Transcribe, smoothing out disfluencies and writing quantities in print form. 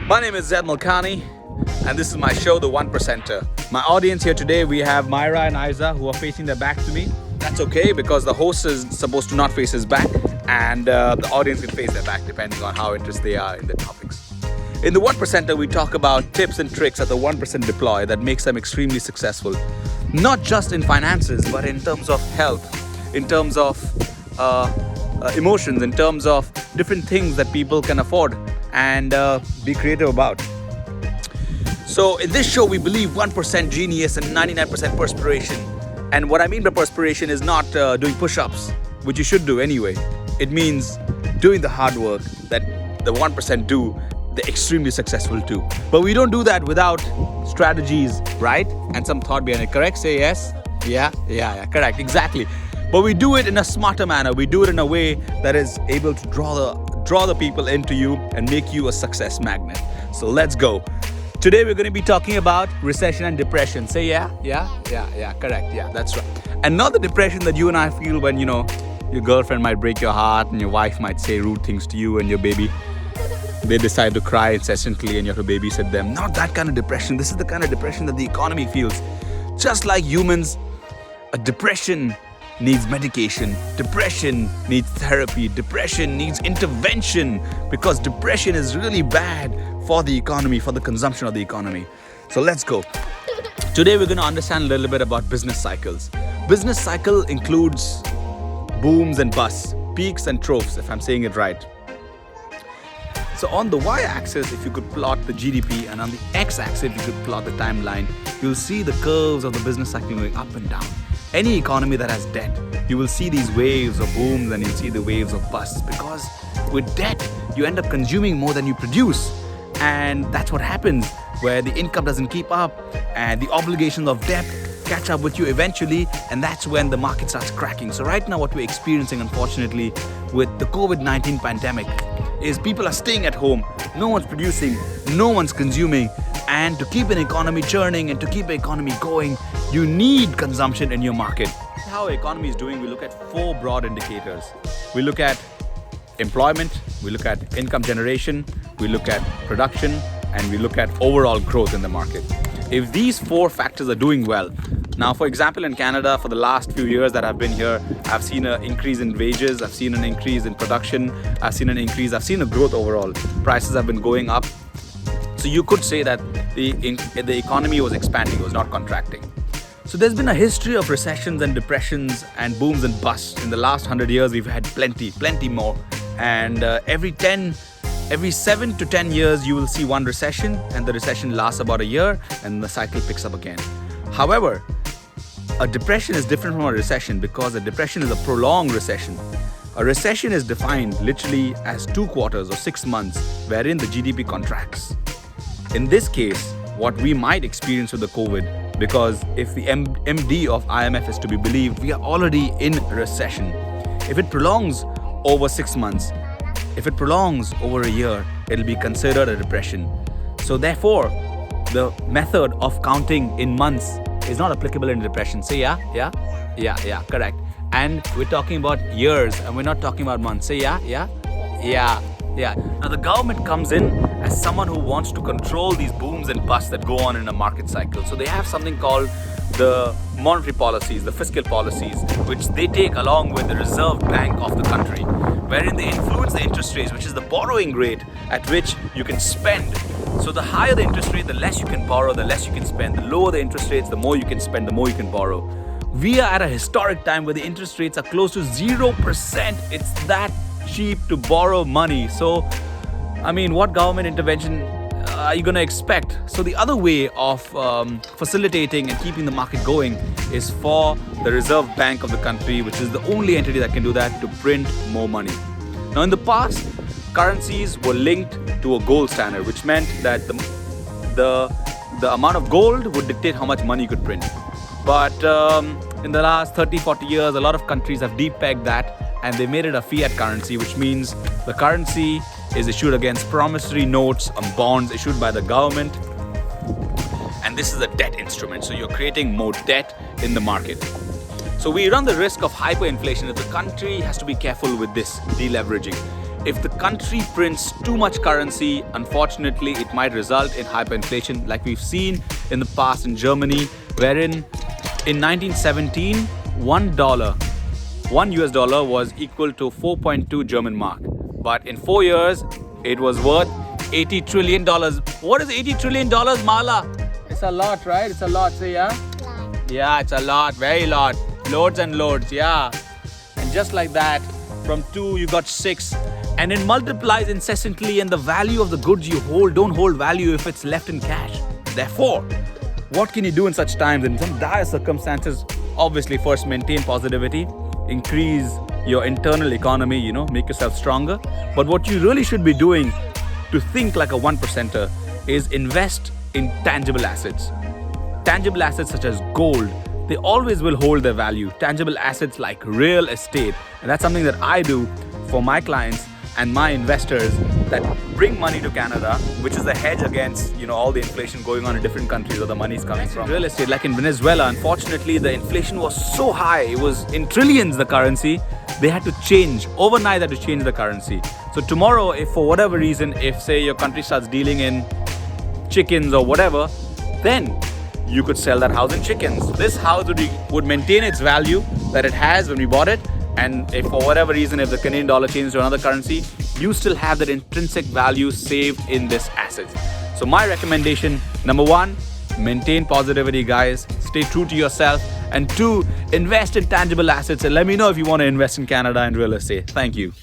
My name is Zed Malkani, and this is my show, The 1%er. My audience here today, we have Myra and Isa who are facing their back to me. That's okay because the host is supposed to not face his back, and the audience can face their back depending on how interested they are in the topics. In The 1%er, we talk about tips and tricks that the 1% deploy that makes them extremely successful. Not just in finances, but in terms of health, in terms of emotions, in terms of different things that people can afford and be creative about. So in this show, we believe 1% genius and 99% perspiration. And what I mean by perspiration is not doing push-ups, which you should do anyway. It means doing the hard work that the 1% do, the extremely successful too. But we don't do that without strategies, right? And some thought behind it, correct? Say yes? Yeah, correct, exactly. But we do it in a smarter manner. We do it in a way that is able to draw the people into you and make you a success magnet. So let's go. Today we're going to be talking about recession and depression. Say yeah, correct, yeah, that's right. And not the depression that you and I feel when, your girlfriend might break your heart and your wife might say rude things to you and your baby, they decide to cry incessantly and you have to babysit them. Not that kind of depression. This is the kind of depression that the economy feels. Just like humans, a depression needs medication, depression needs therapy, depression needs intervention, because depression is really bad for the economy, for the consumption of the economy. So let's go. Today we're going to understand a little bit about business cycles. Business cycle includes booms and busts, peaks and troughs, if I'm saying it right. So on the y-axis, if you could plot the GDP, and on the x-axis, if you could plot the timeline, you'll see the curves of the business cycle going up and down. Any economy that has debt, you will see these waves of booms and you'll see the waves of busts, because with debt, you end up consuming more than you produce. And that's what happens, where the income doesn't keep up and the obligations of debt catch up with you eventually, and that's when the market starts cracking. So right now what we're experiencing, unfortunately, with the COVID-19 pandemic is people are staying at home, no one's producing, no one's consuming, and to keep an economy churning and to keep the economy going, you need consumption in your market. How our economy is doing, we look at four broad indicators. We look at employment, we look at income generation, we look at production, and we look at overall growth in the market. If these four factors are doing well, now for example in Canada, for the last few years that I've been here, I've seen an increase in wages, I've seen an increase in production, I've seen a growth overall. Prices have been going up. So you could say that the economy was expanding, it was not contracting. So there's been a history of recessions and depressions and booms and busts. In the last 100 years, we've had plenty more. And every 7 to 10 years, you will see one recession, and the recession lasts about a year and the cycle picks up again. However, a depression is different from a recession because a depression is a prolonged recession. A recession is defined literally as 2 quarters or 6 months wherein the GDP contracts. In this case, what we might experience with the COVID, because if the MD of IMF is to be believed, we are already in recession. If it prolongs over 6 months, if it prolongs over a year, it'll be considered a depression. So therefore, the method of counting in months is not applicable in depression. Say yeah, correct. And we're talking about years and we're not talking about months. Say yeah. Now the government comes in as someone who wants to control these booms and busts that go on in a market cycle. So they have something called the monetary policies, the fiscal policies, which they take along with the Reserve Bank of the country, wherein they influence the interest rates, which is the borrowing rate at which you can spend. So the higher the interest rate, the less you can borrow, the less you can spend. The lower the interest rates, the more you can spend, the more you can borrow. We are at a historic time where the interest rates are close to 0%. It's that cheap to borrow money. So, what government intervention are you going to expect? So the other way of facilitating and keeping the market going is for the Reserve Bank of the country, which is the only entity that can do that, to print more money. Now in the past, currencies were linked to a gold standard, which meant that the amount of gold would dictate how much money you could print. But in the last 30-40 years, a lot of countries have depegged that and they made it a fiat currency, which means the currency is issued against promissory notes on bonds issued by the government. And this is a debt instrument, so you're creating more debt in the market. So we run the risk of hyperinflation if the country has to be careful with this deleveraging. if the country prints too much currency, unfortunately, it might result in hyperinflation, like we've seen in the past in Germany, wherein in 1917, one US dollar was equal to 4.2 German mark. But in 4 years, it was worth $80 trillion. What is $80 trillion, Mala? It's a lot, right? It's a lot, say yeah? Yeah, it's a lot, very lot. Loads and loads, yeah. And just like that, from 2 you got 6. And it multiplies incessantly, and the value of the goods you hold don't hold value if it's left in cash. Therefore, what can you do in such times? In some dire circumstances, obviously first maintain positivity, increase your internal economy, make yourself stronger. But what you really should be doing to think like a 1%er is invest in tangible assets. Tangible assets such as gold, they always will hold their value. Tangible assets like real estate. And that's something that I do for my clients and my investors that bring money to Canada, which is a hedge against, all the inflation going on in different countries where the money is coming from. Real estate, like in Venezuela, unfortunately, the inflation was so high. It was in trillions, the currency. They had to change. Overnight, they had to change the currency. So tomorrow, if for whatever reason, if say your country starts dealing in chickens or whatever, then you could sell that house in chickens. This house would maintain its value that it has when we bought it. And if for whatever reason, if the Canadian dollar changes to another currency, you still have that intrinsic value saved in this asset. So my recommendation, number 1, maintain positivity, guys. Stay true to yourself. And 2, invest in tangible assets. And let me know if you want to invest in Canada and real estate. Thank you.